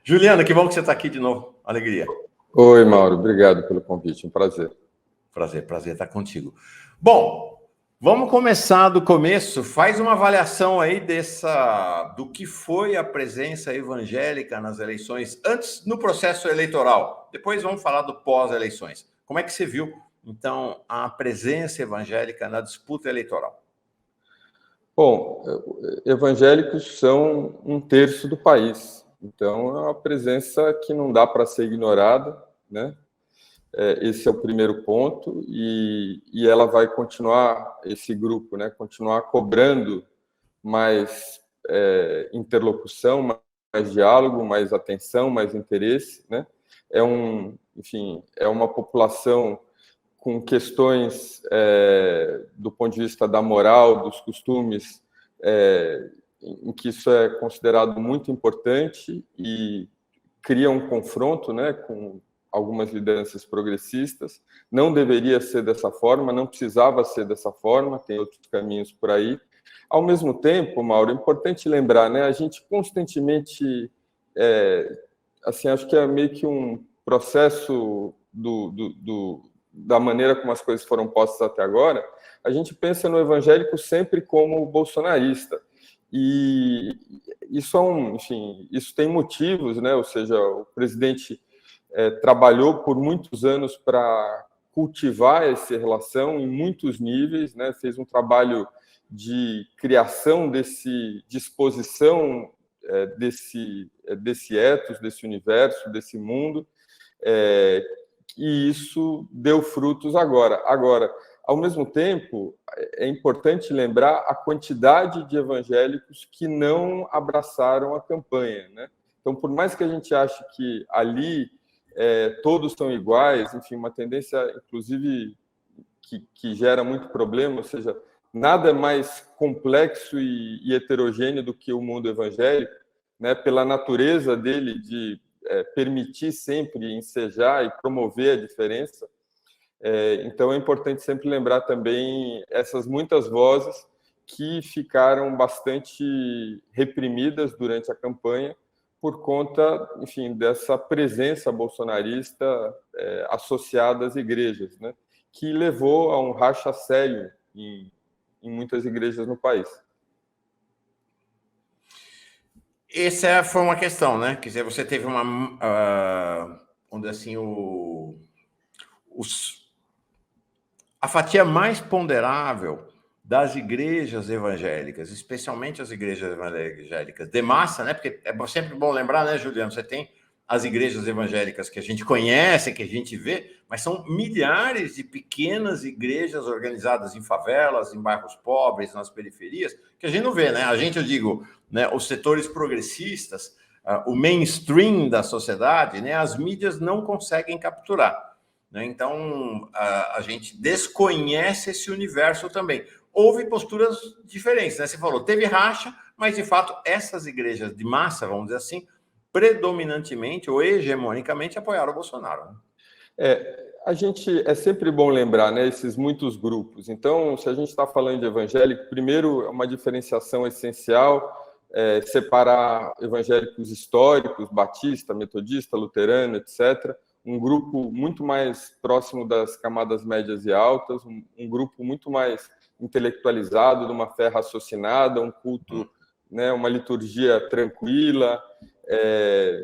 Juliana, que bom que você está aqui de novo. Alegria. Oi, Mauro. Obrigado pelo convite. Um prazer. Prazer estar contigo. Bom, vamos começar do começo. Faz uma avaliação aí do que foi a presença evangélica nas eleições, antes no processo eleitoral. Depois vamos falar do pós-eleições. Como é que você viu, então, a presença evangélica na disputa eleitoral? Bom, evangélicos são 1/3 do país. Então, é uma presença que não dá para ser ignorada, né? Esse é o primeiro ponto, e ela vai continuar, esse grupo, né? Continuar cobrando mais interlocução, mais diálogo, mais atenção, mais interesse, né? Enfim, é uma população com questões do ponto de vista da moral, dos costumes, em que isso é considerado muito importante e cria um confronto, né, com algumas lideranças progressistas. Não deveria ser dessa forma, não precisava ser dessa forma, tem outros caminhos por aí. Ao mesmo tempo, Mauro, é importante lembrar, né, a gente constantemente, assim, acho que é meio que um processo da maneira como as coisas foram postas até agora, a gente pensa no evangélico sempre como bolsonarista. E isso enfim, isso tem motivos, né? Ou seja, o presidente trabalhou por muitos anos para cultivar essa relação em muitos níveis, né? Fez um trabalho de criação de exposição desse ethos, desse universo, desse mundo, e isso deu frutos agora. Agora, ao mesmo tempo, é importante lembrar a quantidade de evangélicos que não abraçaram a campanha, né? Então, por mais que a gente ache que ali todos são iguais, enfim, uma tendência, inclusive, que gera muito problema, ou seja, nada é mais complexo e heterogêneo do que o mundo evangélico, né? Pela natureza dele de permitir sempre ensejar e promover a diferença. Então, é importante sempre lembrar também essas muitas vozes que ficaram bastante reprimidas durante a campanha por conta, enfim, dessa presença bolsonarista associada às igrejas, né? Que levou a um racha sério em muitas igrejas no país. Essa foi uma questão, né? Quer dizer, você teve onde assim a fatia mais ponderável das igrejas evangélicas, especialmente as igrejas evangélicas de massa, né? Porque é sempre bom lembrar, né, Juliano? Você tem as igrejas evangélicas que a gente conhece, que a gente vê, mas são milhares de pequenas igrejas organizadas em favelas, em bairros pobres, nas periferias, que a gente não vê, né? Eu digo, né, os setores progressistas, o mainstream da sociedade, né, as mídias não conseguem capturar, né? Então, a gente desconhece esse universo também. Houve posturas diferentes, né? Você falou, teve racha, mas, de fato, essas igrejas de massa, vamos dizer assim, predominantemente ou hegemonicamente apoiaram o Bolsonaro. A gente é sempre bom lembrar, né, esses muitos grupos. Então, se a gente está falando de evangélico, primeiro é uma diferenciação essencial, separar evangélicos históricos, batista, metodista, luterano, etc., um grupo muito mais próximo das camadas médias e altas, um grupo muito mais intelectualizado, de uma fé raciocinada, um culto, né, uma liturgia tranquila,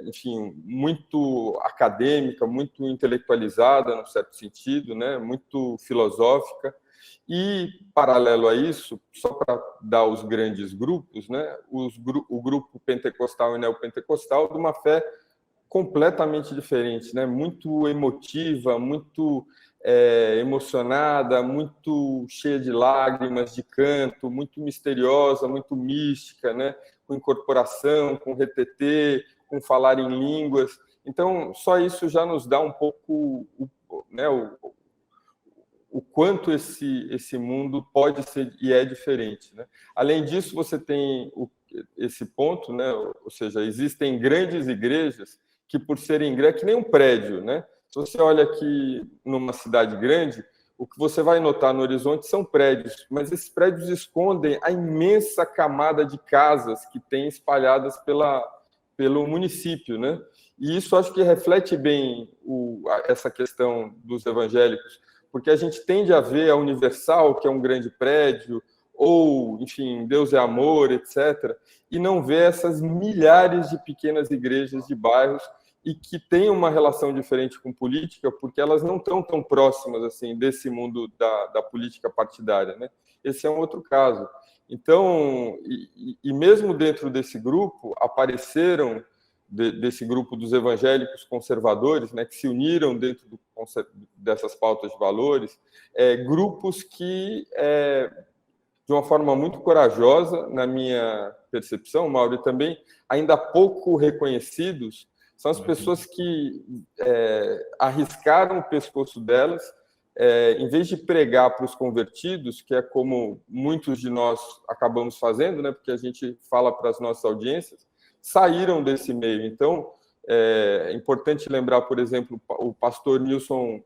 enfim, muito acadêmica, muito intelectualizada, num certo sentido, né, muito filosófica. E, paralelo a isso, só para dar os grandes grupos, né, o grupo pentecostal e neopentecostal, de uma fé completamente diferente, né, muito emotiva, muito emocionada, muito cheia de lágrimas, de canto, muito misteriosa, muito mística, né, com incorporação, com retetê, com falar em línguas. Então, só isso já nos dá um pouco, né, o quanto esse mundo pode ser e é diferente, né? Além disso, você tem esse ponto, né? Ou seja, existem grandes igrejas que, por serem grandes, que nem um prédio, né? Se você olha aqui numa cidade grande, o que você vai notar no horizonte são prédios, mas esses prédios escondem a imensa camada de casas que tem espalhadas pelo município, né? E isso acho que reflete bem essa questão dos evangélicos, porque a gente tende a ver a Universal, que é um grande prédio, ou, enfim, Deus é amor, etc., e não vê essas milhares de pequenas igrejas de bairros e que têm uma relação diferente com política, porque elas não estão tão próximas assim desse mundo da política partidária, né? Esse é um outro caso. Então, e mesmo dentro desse grupo, apareceram desse grupo dos evangélicos conservadores, né, que se uniram dentro dessas pautas de valores, grupos que, de uma forma muito corajosa, na minha percepção, Mauro, e também ainda pouco reconhecidos, são as pessoas que arriscaram o pescoço delas, em vez de pregar para os convertidos, que é como muitos de nós acabamos fazendo, né, porque a gente fala para as nossas audiências, saíram desse meio. Então, é importante lembrar, por exemplo, o pastor Nilson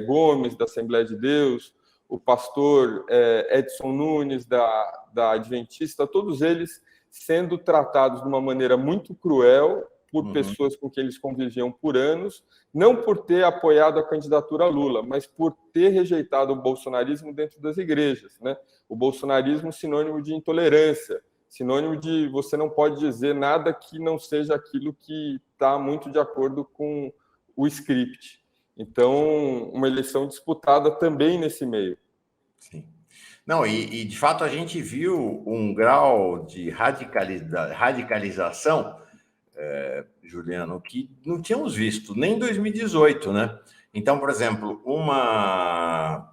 Gomes, da Assembleia de Deus, o pastor Edson Nunes, da Adventista, todos eles sendo tratados de uma maneira muito cruel por pessoas com quem eles conviviam por anos, não por ter apoiado a candidatura a Lula, mas por ter rejeitado o bolsonarismo dentro das igrejas, né? O bolsonarismo sinônimo de intolerância, sinônimo de você não pode dizer nada que não seja aquilo que está muito de acordo com o script. Então, uma eleição disputada também nesse meio. Sim. Não, e de fato a gente viu um grau de radicalização, Juliano, que não tínhamos visto nem em 2018, né? Então, por exemplo, uma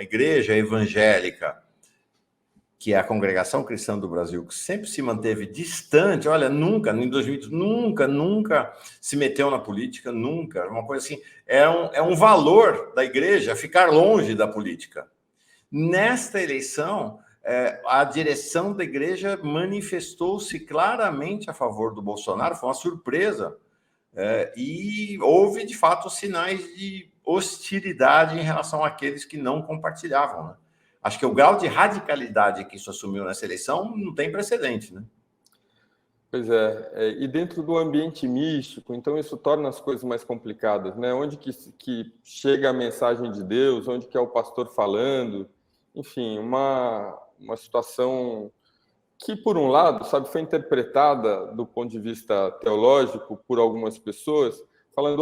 igreja evangélica, que é a Congregação Cristã do Brasil, que sempre se manteve distante, olha, nunca, em 2018, nunca se meteu na política, nunca, uma coisa assim, é um valor da igreja ficar longe da política. Nesta eleição, a direção da igreja manifestou-se claramente a favor do Bolsonaro, foi uma surpresa, e houve, de fato, sinais de hostilidade em relação àqueles que não compartilhavam, né? Acho que o grau de radicalidade que isso assumiu nessa eleição não tem precedente, né? Pois é, e dentro do ambiente místico, então isso torna as coisas mais complicadas, né? Onde que chega a mensagem de Deus, onde que é o pastor falando, enfim, uma situação que, por um lado, sabe, foi interpretada do ponto de vista teológico por algumas pessoas, falando,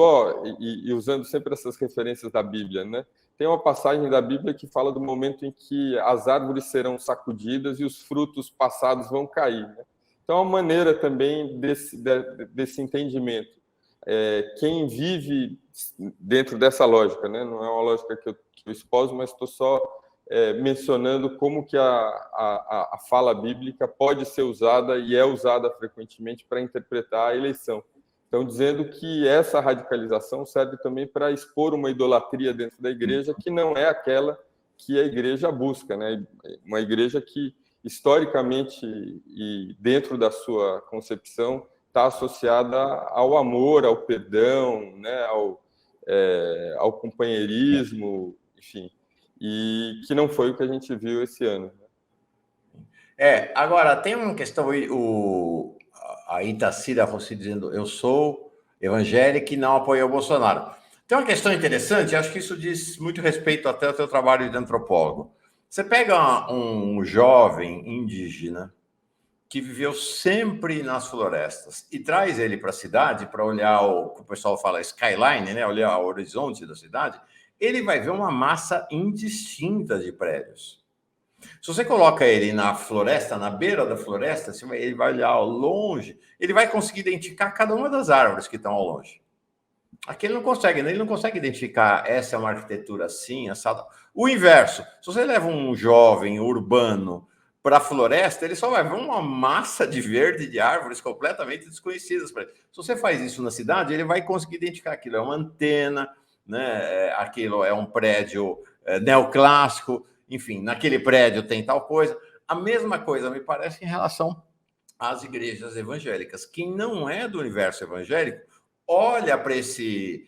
e usando sempre essas referências da Bíblia, né? Tem uma passagem da Bíblia que fala do momento em que as árvores serão sacudidas e os frutos passados vão cair, né? Então, é uma maneira também desse entendimento. Quem vive dentro dessa lógica, né? Não é uma lógica que eu esposo, mas estou só mencionando como que a fala bíblica pode ser usada e é usada frequentemente para interpretar a eleição. Então, dizendo que essa radicalização serve também para expor uma idolatria dentro da igreja que não é aquela que a igreja busca, né? Uma igreja que, historicamente e dentro da sua concepção, está associada ao amor, ao perdão, né? ao companheirismo, enfim, e que não foi o que a gente viu esse ano. Agora, tem uma questão, a Itacira Rossi dizendo, eu sou evangélica e não apoio o Bolsonaro. Tem uma questão interessante, acho que isso diz muito respeito até ao teu trabalho de antropólogo. Você pega um jovem indígena que viveu sempre nas florestas e traz ele para a cidade para olhar o que o pessoal fala skyline, né? Olhar o horizonte da cidade, ele vai ver uma massa indistinta de prédios. Se você coloca ele na floresta, na beira da floresta, ele vai olhar ao longe, ele vai conseguir identificar cada uma das árvores que estão ao longe. Aqui ele não consegue identificar essa é uma arquitetura assim, assada. O inverso, se você leva um jovem urbano para a floresta, ele só vai ver uma massa de verde de árvores completamente desconhecidas para ele. Se você faz isso na cidade, ele vai conseguir identificar aquilo é uma antena, né? Aquilo é um prédio neoclássico, enfim, naquele prédio tem tal coisa. A mesma coisa me parece em relação às igrejas evangélicas. Quem não é do universo evangélico olha para esse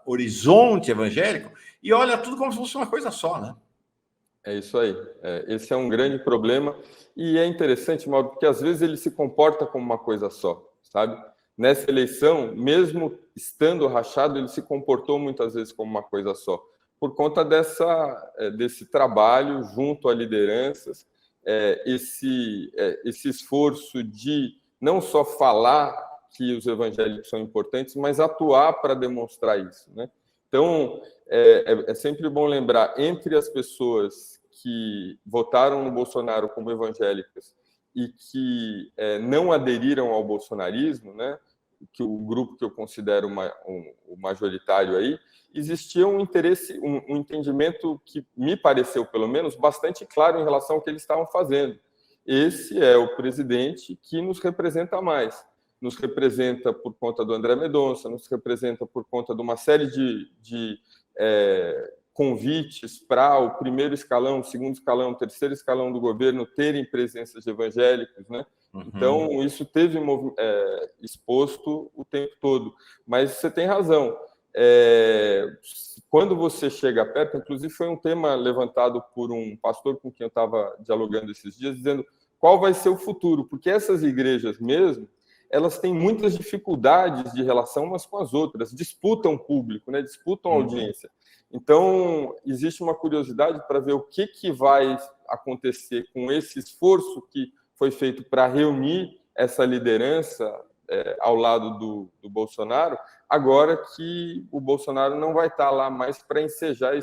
horizonte evangélico e olha tudo como se fosse uma coisa só, né? É isso aí. Esse é um grande problema e é interessante, Mauro, porque às vezes ele se comporta como uma coisa só, sabe? Nessa eleição, mesmo estando rachado, ele se comportou muitas vezes como uma coisa só, por conta desse trabalho junto a lideranças, esse esforço de não só falar que os evangélicos são importantes, mas atuar para demonstrar isso, né? Então, é sempre bom lembrar, entre as pessoas que votaram no Bolsonaro como evangélicas e que não aderiram ao bolsonarismo, né, que o grupo que eu considero o majoritário aí, existia um interesse, um entendimento que me pareceu, pelo menos, bastante claro em relação ao que eles estavam fazendo. Esse é o presidente que nos representa mais. Nos representa por conta do André Mendonça, nos representa por conta de uma série de convites para o primeiro escalão, o segundo escalão, o terceiro escalão do governo terem presenças de evangélicos, né? Então, isso teve exposto o tempo todo. Mas você tem razão. Quando você chega perto, inclusive foi um tema levantado por um pastor com quem eu estava dialogando esses dias, dizendo qual vai ser o futuro, porque essas igrejas mesmo, elas têm muitas dificuldades de relação umas com as outras, disputam público, né? Disputam audiência. Então, existe uma curiosidade para ver o que vai acontecer com esse esforço que foi feito para reunir essa liderança ao lado do Bolsonaro, agora que o Bolsonaro não vai estar lá mais para ensejar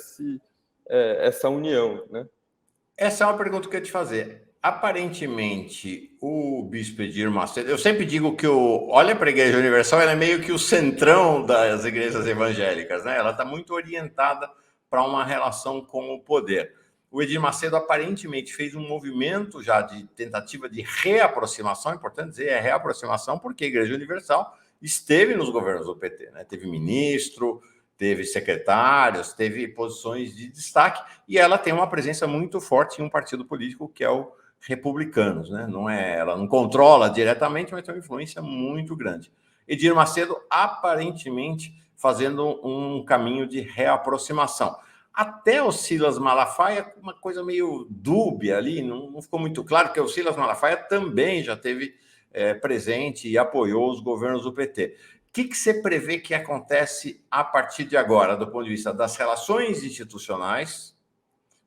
essa união, né? Essa é uma pergunta que eu ia te fazer. Aparentemente, o bispo Edir Macedo, eu sempre digo que olha para a Igreja Universal, ela é meio que o centrão das igrejas evangélicas, né? Ela está muito orientada para uma relação com o poder. O Edir Macedo aparentemente fez um movimento já de tentativa de reaproximação, é importante dizer, reaproximação, porque a Igreja Universal esteve nos governos do PT, né? Teve ministro, teve secretários, teve posições de destaque, e ela tem uma presença muito forte em um partido político que é o Republicanos, né? Ela não controla diretamente, mas tem uma influência muito grande. Edir Macedo, aparentemente, fazendo um caminho de reaproximação. Até o Silas Malafaia, uma coisa meio dúbia ali, não ficou muito claro, que o Silas Malafaia também já teve presente e apoiou os governos do PT. O que você prevê que acontece a partir de agora, do ponto de vista das relações institucionais,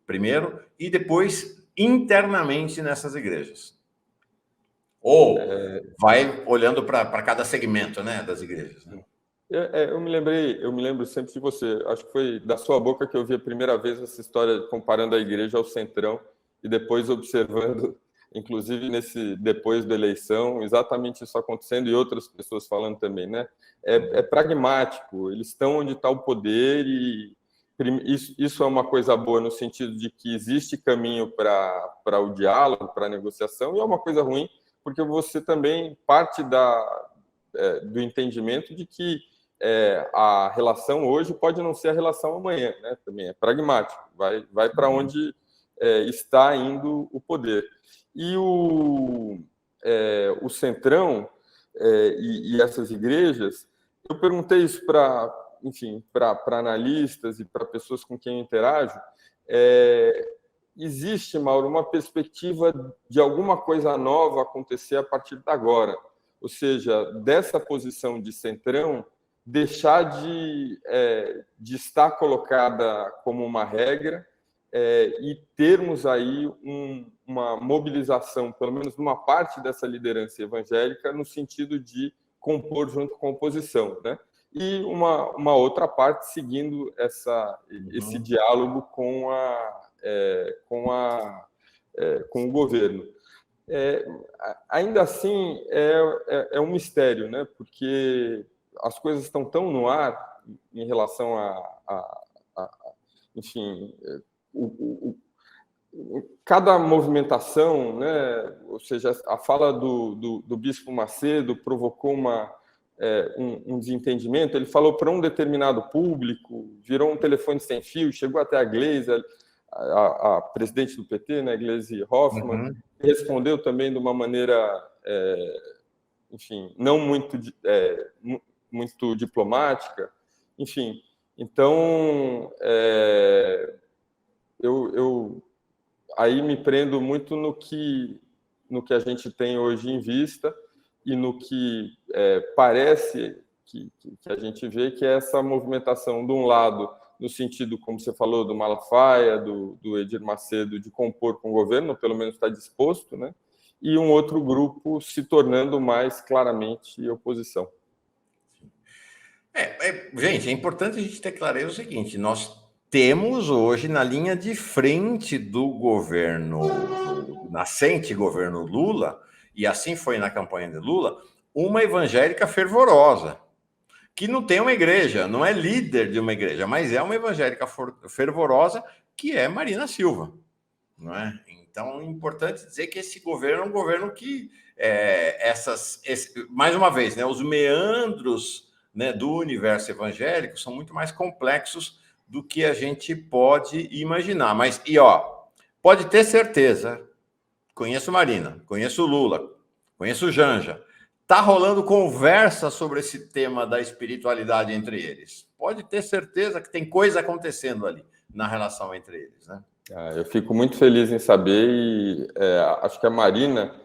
primeiro, e depois internamente nessas igrejas? Ou vai olhando para cada segmento, né, das igrejas? Né? Eu me lembro sempre de você. Acho que foi da sua boca que eu vi a primeira vez essa história comparando a igreja ao centrão e depois observando, inclusive depois da eleição, exatamente isso acontecendo e outras pessoas falando também, né? É pragmático. Eles estão onde está o poder e isso é uma coisa boa no sentido de que existe caminho para o diálogo, para a negociação, e é uma coisa ruim porque você também parte do entendimento de que a relação hoje pode não ser a relação amanhã, né? Também é pragmático, vai para onde está indo o poder. E o Centrão e essas igrejas, eu perguntei isso para analistas e para pessoas com quem eu interajo, existe, Mauro, uma perspectiva de alguma coisa nova acontecer a partir de agora, ou seja, dessa posição de centrão, deixar de estar colocada como uma regra e termos aí uma mobilização, pelo menos de uma parte dessa liderança evangélica, no sentido de compor junto com a oposição, né? E uma outra parte seguindo esse diálogo com o governo. Ainda assim, é um mistério, né? Porque as coisas estão tão no ar em relação enfim, cada movimentação, né? Ou seja, a fala do Bispo Macedo provocou um desentendimento. Ele falou para um determinado público, virou um telefone sem fio, chegou até a Gleisi, a presidente do PT, né, Gleisi Hoffmann, respondeu também de uma maneira, enfim, não muito diplomática, enfim. Então, eu aí me prendo muito no que a gente tem hoje em vista e no que parece que a gente vê, que é essa movimentação, de um lado, no sentido, como você falou, do Malafaia, do Edir Macedo, de compor com o governo, pelo menos está disposto, né? E um outro grupo se tornando mais claramente oposição. Gente, é importante a gente ter clareza o seguinte: nós temos hoje na linha de frente do governo, do nascente governo Lula, e assim foi na campanha de Lula, uma evangélica fervorosa, que não tem uma igreja, não é líder de uma igreja, mas é uma evangélica fervorosa, que é Marina Silva, não é? Então, é importante dizer que esse governo é um governo que, mais uma vez, né, os meandros, né, do universo evangélico são muito mais complexos do que a gente pode imaginar. Mas, pode ter certeza, conheço Marina, conheço Lula, conheço Janja, está rolando conversa sobre esse tema da espiritualidade entre eles. Pode ter certeza que tem coisa acontecendo ali na relação entre eles, né? Eu fico muito feliz em saber, e acho que a Marina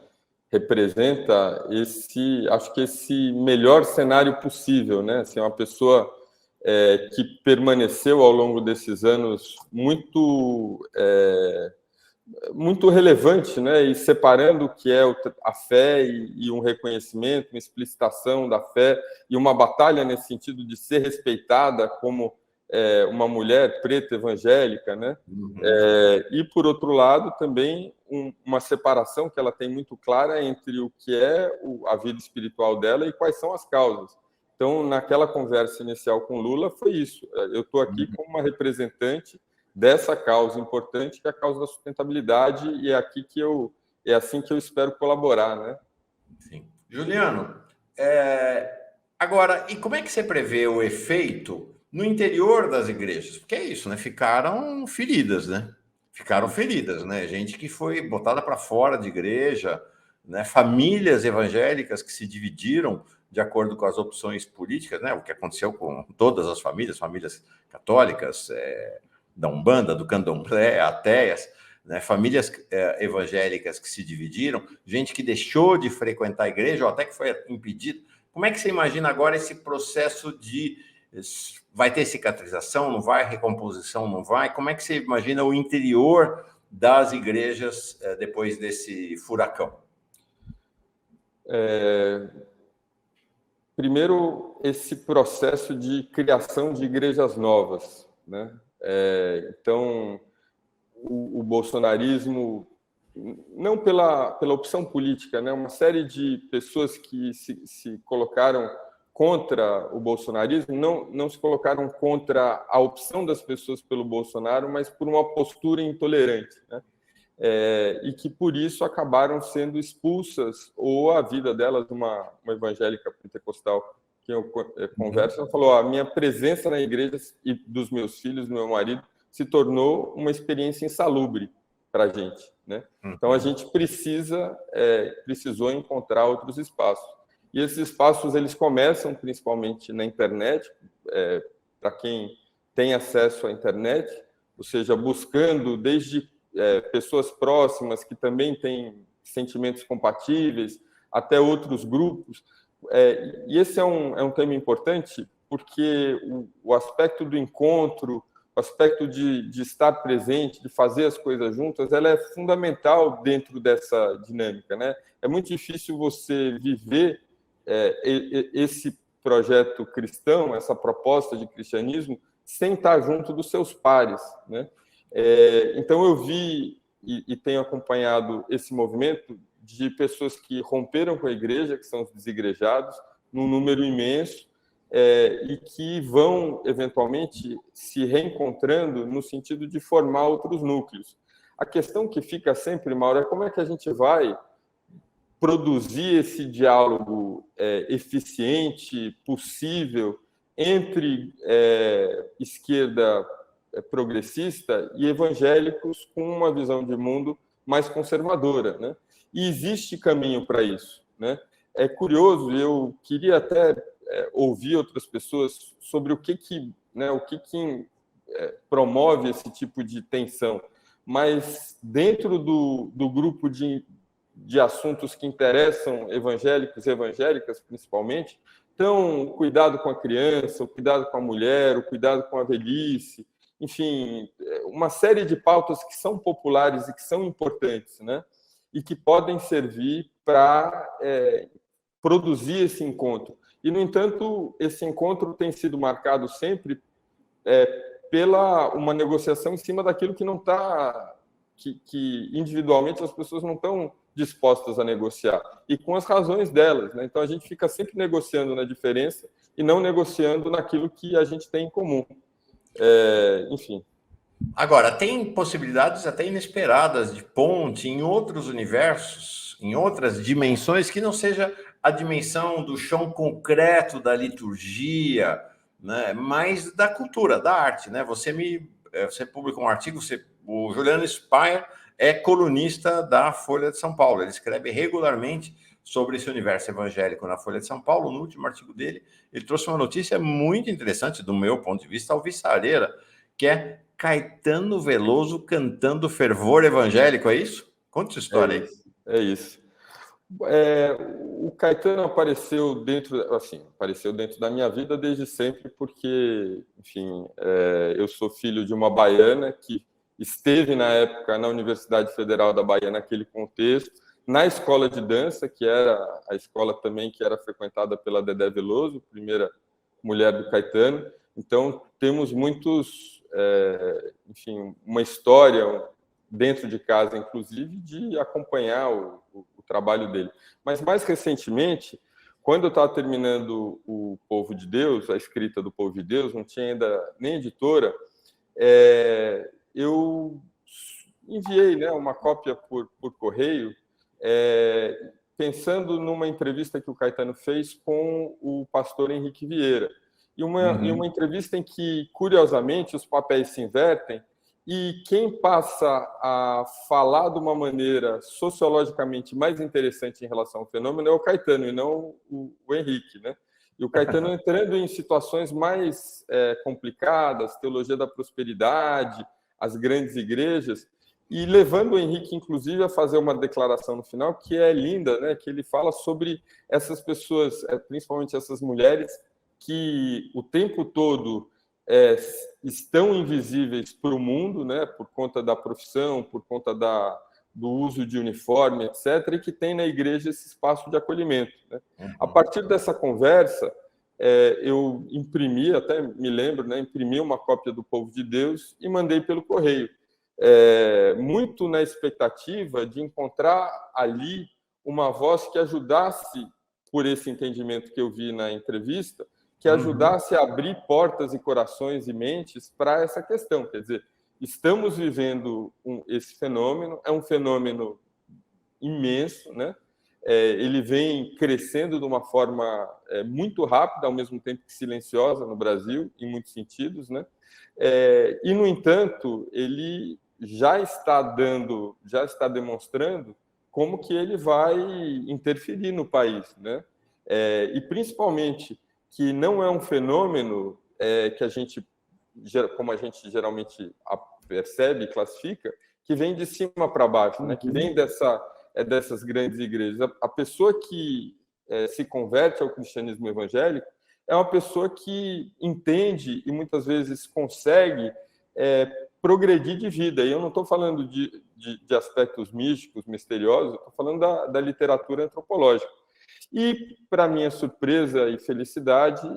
representa esse melhor cenário possível, né? Assim, uma pessoa que permaneceu ao longo desses anos muito relevante, né? E separando o que é a fé e um reconhecimento, uma explicitação da fé e uma batalha nesse sentido de ser respeitada como uma mulher preta evangélica, né? Uhum. E, por outro lado, também uma separação que ela tem muito clara entre o que é a vida espiritual dela e quais são as causas. Então, naquela conversa inicial com Lula, foi isso. Eu estou aqui como uma representante dessa causa importante, que é a causa da sustentabilidade, e é assim que eu espero colaborar, né? Sim. Juliano, agora, e como é que você prevê o efeito no interior das igrejas? Porque é isso, né? Ficaram feridas, né? Gente que foi botada para fora de igreja, né? Famílias evangélicas que se dividiram de acordo com as opções políticas, né? O que aconteceu com todas as famílias católicas, da Umbanda, do Candomblé, ateias, né? Famílias evangélicas que se dividiram, gente que deixou de frequentar a igreja ou até que foi impedido. Como é que você imagina agora esse processo de... Vai ter cicatrização, não vai? Recomposição, não vai? Como é que você imagina o interior das igrejas depois desse furacão? Primeiro, esse processo de criação de igrejas novas, né? Então, o bolsonarismo, não pela opção política, né? Uma série de pessoas que se colocaram contra o bolsonarismo não se colocaram contra a opção das pessoas pelo Bolsonaro, mas por uma postura intolerante, né? E que, por isso, acabaram sendo expulsas, ou a vida delas, uma evangélica pentecostal que eu converso, ela falou: a minha presença na igreja e dos meus filhos, do meu marido, se tornou uma experiência insalubre para a gente, né? Então, a gente precisou encontrar outros espaços. E esses espaços, eles começam principalmente na internet, para quem tem acesso à internet, ou seja, buscando desde pessoas próximas que também têm sentimentos compatíveis, até outros grupos. E esse é um tema importante, porque o aspecto do encontro, o aspecto de estar presente, de fazer as coisas juntas, ela é fundamental dentro dessa dinâmica, né? É muito difícil você viver esse projeto cristão, essa proposta de cristianismo, sem estar junto dos seus pares, né? Então, eu vi e tenho acompanhado esse movimento de pessoas que romperam com a igreja, que são os desigrejados, num número imenso, e que vão, eventualmente, se reencontrando no sentido de formar outros núcleos. A questão que fica sempre, Mauro, é como é que a gente vai produzir esse diálogo eficiente, possível, entre esquerda progressista e evangélicos com uma visão de mundo mais conservadora, né? E existe caminho para isso, né? É curioso, eu queria até ouvir outras pessoas sobre o que promove esse tipo de tensão, mas dentro do grupo de assuntos que interessam evangélicos e evangélicas, principalmente. Então, o cuidado com a criança, o cuidado com a mulher, o cuidado com a velhice, enfim, uma série de pautas que são populares e que são importantes, né? E que podem servir para produzir esse encontro. E, no entanto, esse encontro tem sido marcado sempre pela uma negociação em cima daquilo que não está, que individualmente as pessoas não estão dispostas a negociar, e com as razões delas, né? Então a gente fica sempre negociando na diferença e não negociando naquilo que a gente tem em comum. Enfim. Agora, tem possibilidades até inesperadas de ponte em outros universos, em outras dimensões, que não seja a dimensão do chão concreto da liturgia, né? Mas da cultura, da arte, né? Você publicou um artigo, o Juliano Spayer é colunista da Folha de São Paulo. Ele escreve regularmente sobre esse universo evangélico na Folha de São Paulo. No último artigo dele, ele trouxe uma notícia muito interessante, do meu ponto de vista, alvissareira, que é Caetano Veloso cantando fervor evangélico. É isso? Conta essa história aí. É isso. O Caetano apareceu dentro da minha vida desde sempre, porque, enfim, eu sou filho de uma baiana que esteve na época na Universidade Federal da Bahia naquele contexto, na escola de dança, que era a escola também que era frequentada pela Dedé Veloso, primeira mulher do Caetano. Então temos enfim, uma história dentro de casa, inclusive, de acompanhar o trabalho dele. Mas mais recentemente, quando eu estava terminando o Povo de Deus, a escrita do Povo de Deus, não tinha ainda nem editora, eu enviei, né, uma cópia por correio, pensando numa entrevista que o Caetano fez com o pastor Henrique Vieira. E uma entrevista em que, curiosamente, os papéis se invertem e quem passa a falar de uma maneira sociologicamente mais interessante em relação ao fenômeno é o Caetano e não o Henrique, né? E o Caetano entrando em situações mais complicadas, teologia da prosperidade, as grandes igrejas, e levando o Henrique, inclusive, a fazer uma declaração no final que é linda, né? Que ele fala sobre essas pessoas, principalmente essas mulheres, que o tempo todo estão invisíveis para o mundo, né? Por conta da profissão, por conta do uso de uniforme, etc., e que tem na igreja esse espaço de acolhimento, né? A partir dessa conversa, eu imprimi, até me lembro, né, imprimi uma cópia do Povo de Deus e mandei pelo correio, muito na expectativa de encontrar ali uma voz que ajudasse, por esse entendimento que eu vi na entrevista, que ajudasse a abrir portas e corações e mentes para essa questão. Quer dizer, estamos vivendo esse fenômeno, é um fenômeno imenso, né? Ele vem crescendo de uma forma muito rápida, ao mesmo tempo que silenciosa no Brasil, em muitos sentidos, né? E, no entanto, ele já está demonstrando como que ele vai interferir no país, né? E, principalmente, que não é um fenômeno que como a gente geralmente percebe e classifica, que vem de cima para baixo, né? Que vem dessas grandes igrejas. A pessoa que se converte ao cristianismo evangélico é uma pessoa que entende e muitas vezes consegue progredir de vida. E eu não estou falando de aspectos místicos, misteriosos, estou falando da literatura antropológica. E, para minha surpresa e felicidade,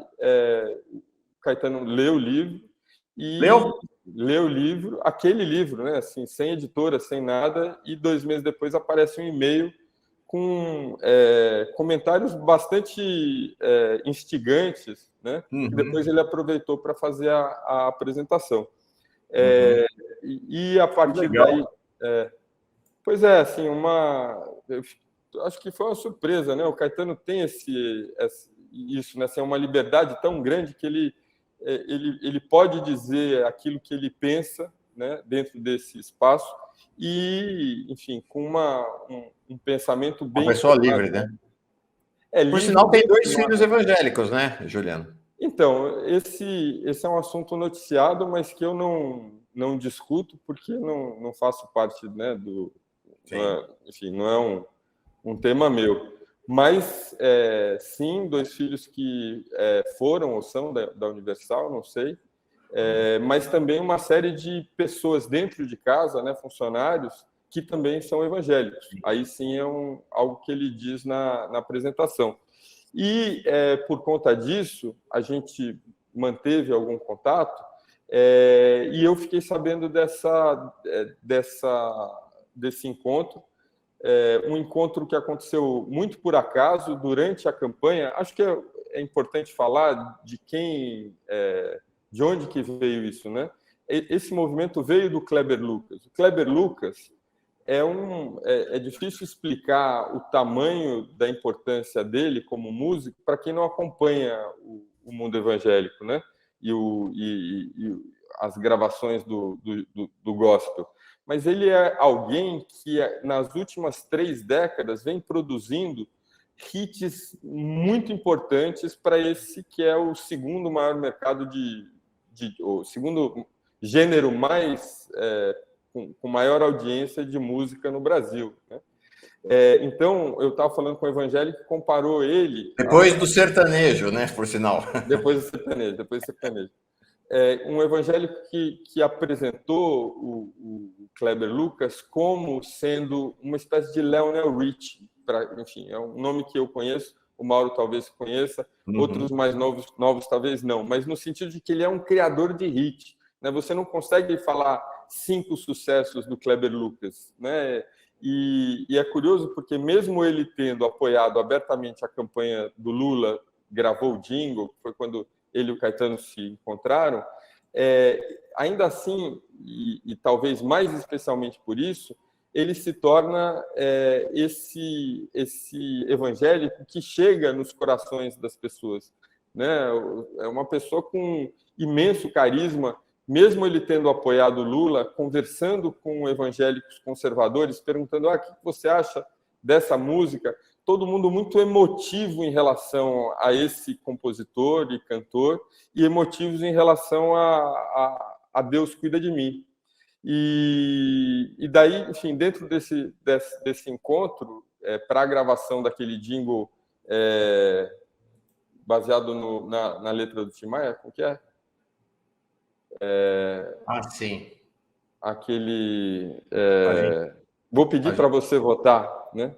Caetano leu o livro. Leu o livro, aquele livro, né, assim, sem editora, sem nada, e 2 meses depois aparece um e-mail com comentários bastante instigantes, né, que depois ele aproveitou para fazer a apresentação. E a partir daí... pois é, assim, eu acho que foi uma surpresa, né? O Caetano tem isso, né? Assim, é uma liberdade tão grande que ele pode dizer aquilo que ele pensa, né? Dentro desse espaço e, enfim, com um pensamento bem... Uma pessoa livre, né? Por sinal, tem 2 filhos evangélicos, né, Juliano? Então, esse é um assunto noticiado, mas que eu não não discuto, porque não faço parte, né, enfim, não é um tema meu. Mas, sim, 2 filhos que foram ou são da Universal, não sei, mas também uma série de pessoas dentro de casa, né, funcionários, que também são evangélicos. Aí sim é algo que ele diz na apresentação. E, por conta disso, a gente manteve algum contato, e eu fiquei sabendo desse encontro, um encontro que aconteceu muito por acaso durante a campanha. Acho que é importante falar de onde que veio isso, né? Esse movimento veio do Kleber Lucas. O Kleber Lucas é difícil explicar o tamanho da importância dele como músico para quem não acompanha o mundo evangélico, né? E as gravações do gospel. Mas ele é alguém que, nas últimas 3 décadas, vem produzindo hits muito importantes para esse que é o segundo maior mercado o segundo gênero mais com maior audiência de música no Brasil, né? Então, eu estava falando com o evangélico que comparou ele... Depois do sertanejo, né, por sinal. Depois do sertanejo. Um evangélico que apresentou o Kleber Lucas como sendo uma espécie de Lionel Richie. Enfim, é um nome que eu conheço, o Mauro talvez conheça, outros mais novos talvez não, mas no sentido de que ele é um criador de hit, né? Você não consegue falar 5 sucessos do Kleber Lucas, né? E é curioso porque mesmo ele tendo apoiado abertamente a campanha do Lula, gravou o jingle, que foi quando ele e o Caetano se encontraram, ainda assim, e talvez mais especialmente por isso, ele se torna esse evangélico que chega nos corações das pessoas, né? É uma pessoa com imenso carisma, mesmo ele tendo apoiado Lula, conversando com evangélicos conservadores, perguntando: o que você acha dessa música? Todo mundo muito emotivo em relação a esse compositor e cantor, e emotivos em relação a Deus cuida de mim. E daí, enfim, dentro desse encontro, para a gravação daquele jingle baseado na letra do Tim Maia, como que é? Sim. Aquele... vou pedir para você votar, né?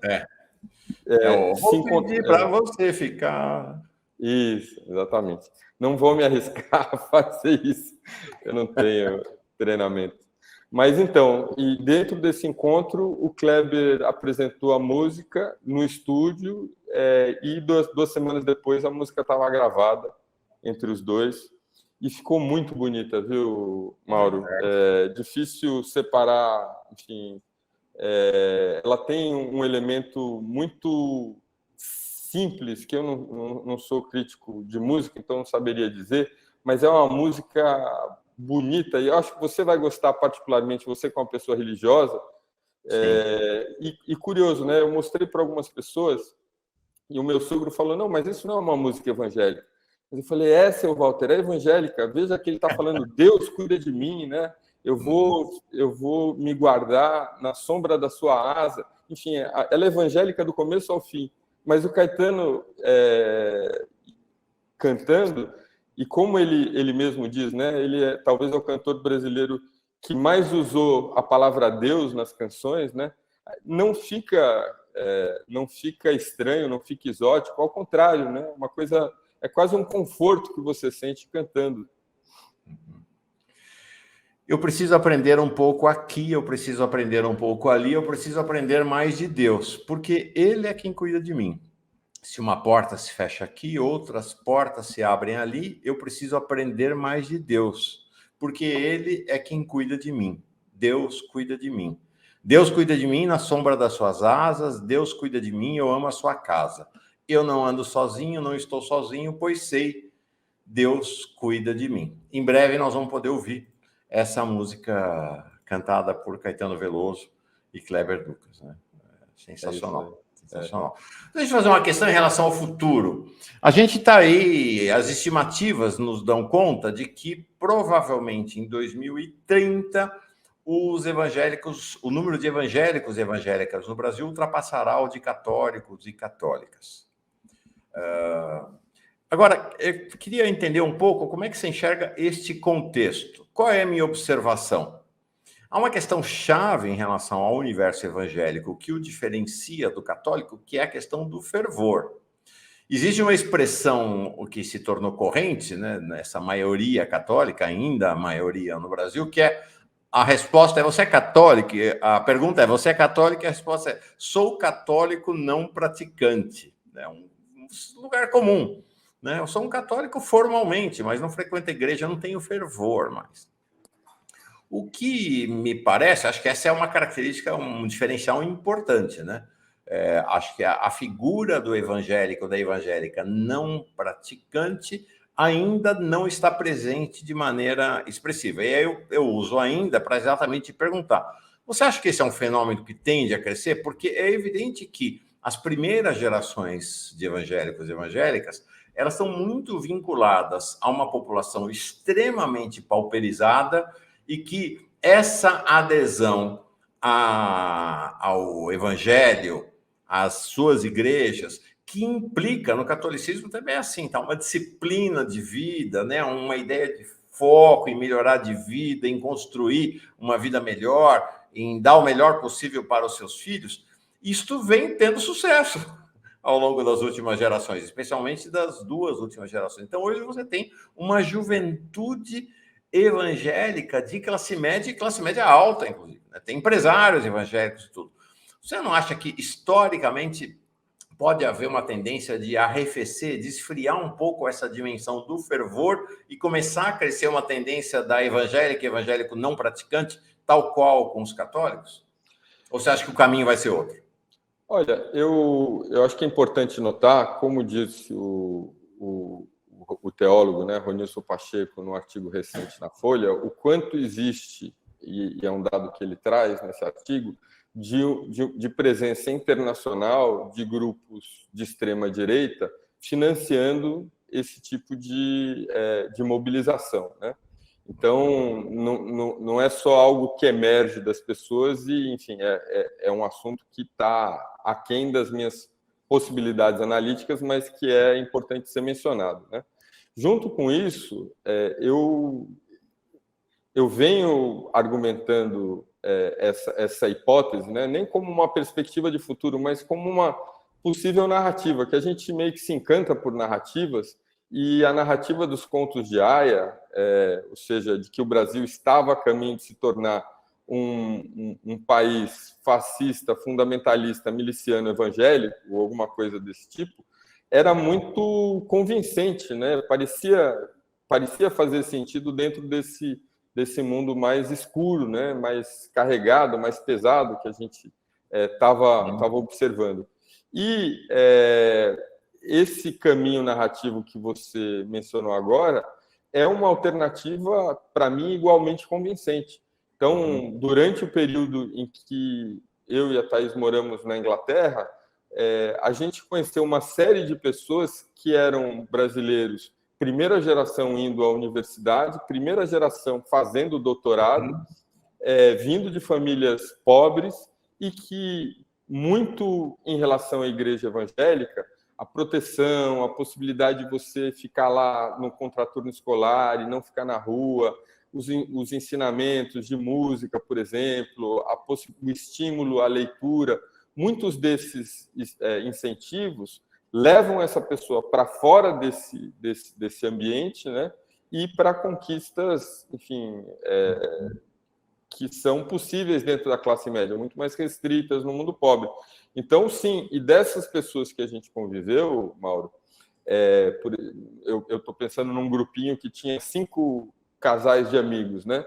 Vou pedir para você ficar... Isso, exatamente. Não vou me arriscar a fazer isso. Eu não tenho treinamento. Mas então, e dentro desse encontro, o Kleber apresentou a música no estúdio, e 2 semanas depois a música estava gravada entre os dois e ficou muito bonita, viu, Mauro? É difícil separar, enfim. Ela tem um elemento muito simples, que eu não sou crítico de música, então não saberia dizer, mas é uma música bonita, e eu acho que você vai gostar particularmente, você como uma pessoa religiosa. E curioso, né? Eu mostrei para algumas pessoas e o meu sogro falou: não, mas isso não é uma música evangélica. Mas eu falei: seu Walter, é evangélica. Veja que ele está falando: Deus cuida de mim, né? Eu vou me guardar na sombra da sua asa. Enfim, ela é evangélica do começo ao fim. Mas o Caetano cantando, e como ele mesmo diz, né? Ele talvez é o cantor brasileiro que mais usou a palavra Deus nas canções, né? Não fica estranho, não fica exótico, ao contrário, né? Uma coisa, é quase um conforto que você sente cantando. Eu preciso aprender um pouco aqui, eu preciso aprender um pouco ali, eu preciso aprender mais de Deus, porque Ele é quem cuida de mim. Se uma porta se fecha aqui, outras portas se abrem ali, eu preciso aprender mais de Deus, porque Ele é quem cuida de mim. Deus cuida de mim. Deus cuida de mim na sombra das suas asas, Deus cuida de mim, eu amo a sua casa. Eu não ando sozinho, não estou sozinho, pois sei, Deus cuida de mim. Em breve nós vamos poder ouvir essa música cantada por Caetano Veloso e Kleber Lucas, né? Sensacional. Sensacional. Deixa eu fazer uma questão em relação ao futuro. A gente está aí, as estimativas nos dão conta de que provavelmente em 2030 os evangélicos, o número de evangélicos e evangélicas no Brasil ultrapassará o de católicos e católicas. Agora, eu queria entender um pouco como é que você enxerga este contexto. Qual é a minha observação? Há uma questão chave em relação ao universo evangélico que o diferencia do católico, que é a questão do fervor. Existe uma expressão que se tornou corrente, né, nessa maioria católica, ainda a maioria no Brasil, que é a resposta é: você é católico? A pergunta é: você é católico? E a resposta é: sou católico não praticante. É um lugar comum, né? Eu sou um católico formalmente, mas não frequento a igreja, não tenho fervor mais. O que me parece, acho que essa é uma característica, um diferencial importante, né? Acho que a figura do evangélico, da evangélica não praticante, ainda não está presente de maneira expressiva. E aí eu uso ainda para exatamente te perguntar: você acha que esse é um fenômeno que tende a crescer? Porque é evidente que as primeiras gerações de evangélicos e evangélicas, elas estão muito vinculadas a uma população extremamente pauperizada e que essa adesão ao evangelho, às suas igrejas, que implica no catolicismo também é assim, tá? Uma disciplina de vida, né? Uma ideia de foco em melhorar de vida, em construir uma vida melhor, em dar o melhor possível para os seus filhos. Isto vem tendo sucesso ao longo das últimas gerações, especialmente das duas últimas gerações. Então, hoje você tem uma juventude evangélica de classe média e classe média alta, inclusive, né? Tem empresários evangélicos e tudo. Você não acha que, historicamente, pode haver uma tendência de arrefecer, de esfriar um pouco essa dimensão do fervor e começar a crescer uma tendência da evangélica e evangélico não praticante, tal qual com os católicos? Ou você acha que o caminho vai ser outro? Olha, eu acho que é importante notar, como disse o teólogo, né, Ronilson Pacheco, no artigo recente na Folha, o quanto existe, e é um dado que ele traz nesse artigo, de presença internacional de grupos de extrema-direita financiando esse tipo de mobilização, né? Então, não é só algo que emerge das pessoas e, enfim, é um assunto que está aquém das minhas possibilidades analíticas, mas que é importante ser mencionado, né? Junto com isso, eu venho argumentando essa hipótese, né? Nem como uma perspectiva de futuro, mas como uma possível narrativa, que a gente meio que se encanta por narrativas, e a narrativa dos contos de Aia, ou seja, de que o Brasil estava a caminho de se tornar um país fascista, fundamentalista, miliciano, evangélico, ou alguma coisa desse tipo, era muito convincente, né? Parecia fazer sentido dentro desse mundo mais escuro, né? Mais carregado, mais pesado que a gente estava observando. E esse caminho narrativo que você mencionou agora é uma alternativa, para mim, igualmente convincente. Então, durante o período em que eu e a Thaís moramos na Inglaterra, a gente conheceu uma série de pessoas que eram brasileiros, primeira geração indo à universidade, primeira geração fazendo doutorado, vindo de famílias pobres e que, muito em relação à igreja evangélica, a proteção, a possibilidade de você ficar lá no contraturno escolar e não ficar na rua, os ensinamentos de música, por exemplo, o estímulo à leitura, muitos desses incentivos levam essa pessoa para fora desse ambiente, né, e para conquistas, enfim, que são possíveis dentro da classe média, muito mais restritas no mundo pobre. Então, sim, e dessas pessoas que a gente conviveu, Mauro, eu estou pensando num grupinho que tinha 5 casais de amigos, né?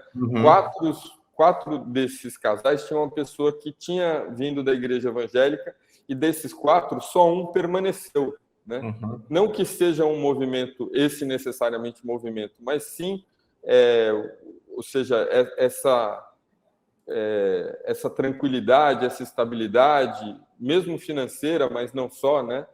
Quatro desses casais tinham uma pessoa que tinha vindo da igreja evangélica, e desses 4, só um permaneceu, né? Não que seja um movimento, esse necessariamente movimento, mas sim, ou seja, essa tranquilidade, essa estabilidade, mesmo financeira, mas não só, né?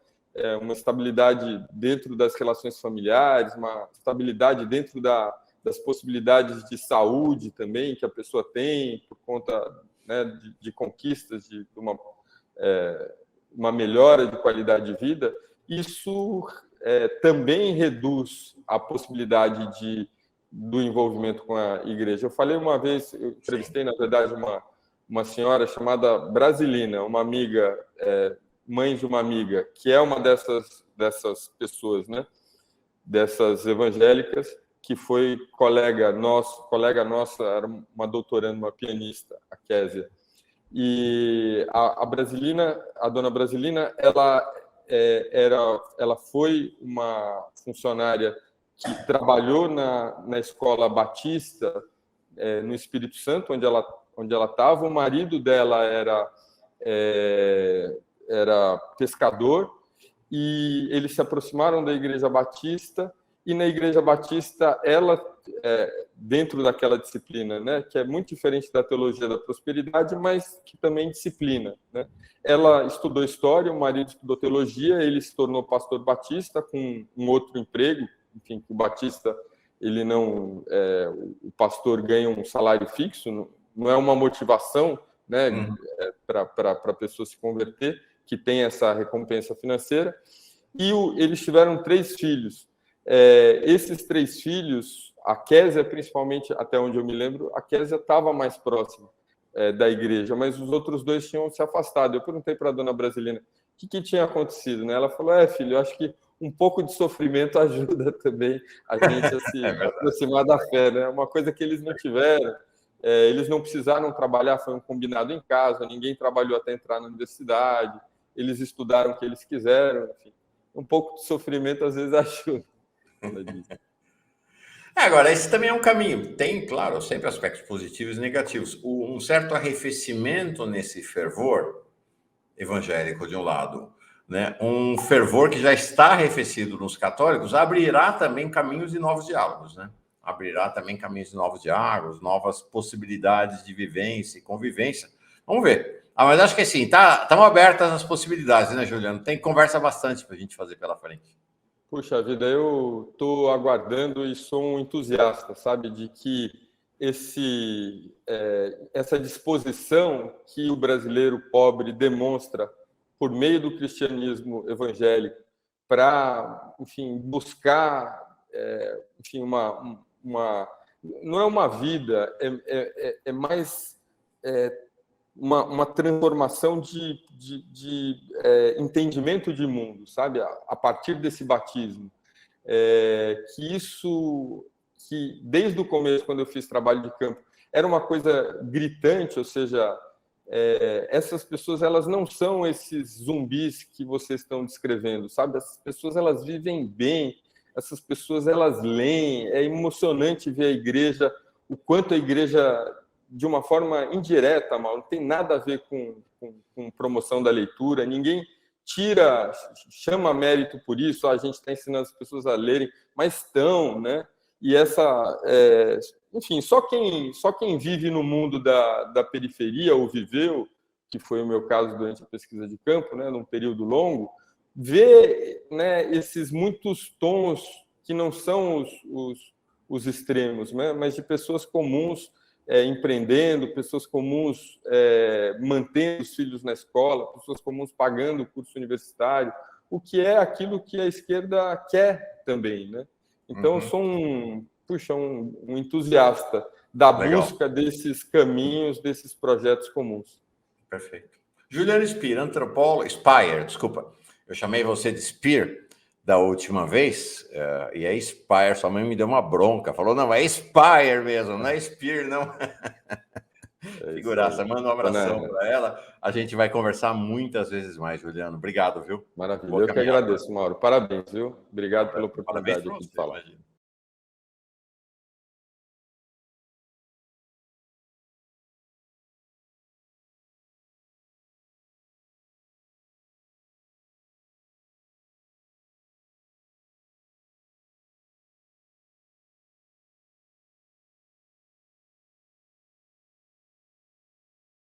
Uma estabilidade dentro das relações familiares, uma estabilidade dentro das possibilidades de saúde também que a pessoa tem por conta, né, de conquistas, de uma melhora de qualidade de vida. Isso também reduz a possibilidade do envolvimento com a igreja. Eu falei uma vez, eu entrevistei, na verdade, uma senhora chamada Brasilina, uma amiga, mãe de uma amiga, que é uma dessas pessoas, né? Dessas evangélicas, que foi colega nossa, era uma doutoranda, uma pianista, a Késia. E a Brasilina, a dona Brasilina, ela foi uma funcionária que trabalhou na escola batista no Espírito Santo, onde ela estava. O marido dela era pescador, e eles se aproximaram da Igreja Batista, e na Igreja Batista, ela, dentro daquela disciplina, né, que é muito diferente da teologia da prosperidade, mas que também disciplina, né? Ela estudou história, o marido estudou teologia, ele se tornou pastor batista com um outro emprego, enfim, o batista, ele não, o pastor ganha um salário fixo, não é uma motivação, né, para a pessoa se converter, que tem essa recompensa financeira. E eles tiveram 3 filhos. Esses 3 filhos, a Késia, principalmente, até onde eu me lembro, a Késia estava mais próxima da igreja, mas os outros 2 tinham se afastado. Eu perguntei para a dona Brasilina o que tinha acontecido, né? Ela falou: filho, eu acho que um pouco de sofrimento ajuda também a gente a se aproximar da fé, né? Uma coisa que eles não tiveram. Eles não precisaram trabalhar, foi um combinado em casa, ninguém trabalhou até entrar na universidade, eles estudaram o que eles quiseram, enfim. Um pouco de sofrimento às vezes ajuda. Agora, esse também é um caminho. Tem, claro, sempre aspectos positivos e negativos. Um certo arrefecimento nesse fervor evangélico, de um lado, né? Um fervor que já está arrefecido nos católicos abrirá também caminhos de novos diálogos, né? Abrirá também caminhos de novos diálogos, novas possibilidades de vivência e convivência. Vamos ver. Mas acho que assim, estão abertas as possibilidades, né, Juliano? Tem conversa bastante para a gente fazer pela frente. Puxa vida, eu estou aguardando e sou um entusiasta, sabe, de que essa disposição que o brasileiro pobre demonstra por meio do cristianismo evangélico para, enfim, buscar, enfim, não é uma vida, é mais uma transformação de entendimento de mundo, sabe? A partir desse batismo. Que desde o começo, quando eu fiz trabalho de campo, era uma coisa gritante, ou seja, essas pessoas, elas não são esses zumbis que vocês estão descrevendo, sabe? Essas pessoas, elas vivem bem, essas pessoas, elas leem, é emocionante ver a igreja, o quanto a igreja, de uma forma indireta, Mauro, não tem nada a ver com promoção da leitura, ninguém chama mérito por isso, a gente está ensinando as pessoas a lerem, mas estão, né? E enfim, só quem vive no mundo da periferia, ou viveu, que foi o meu caso durante a pesquisa de campo, né, num período longo, vê, né, esses muitos tons que não são os extremos, né, mas de pessoas comuns empreendendo, pessoas comuns mantendo os filhos na escola, pessoas comuns pagando o curso universitário, o que é aquilo que a esquerda quer também, né? Então, eu sou um entusiasta da busca desses caminhos, desses projetos comuns. Perfeito. Juliano Speer, antropólogo, Speyer, desculpa. Eu chamei você de Speer da última vez, e é Speyer, sua mãe me deu uma bronca, falou, não, é Speyer mesmo, não é Speer, não. Figuraça, manda um abração para ela. A gente vai conversar muitas vezes mais, Juliano. Obrigado, viu? Maravilha. Eu que agradeço, Mauro. Parabéns, viu? Obrigado pela oportunidade aqui de falar. Imagina.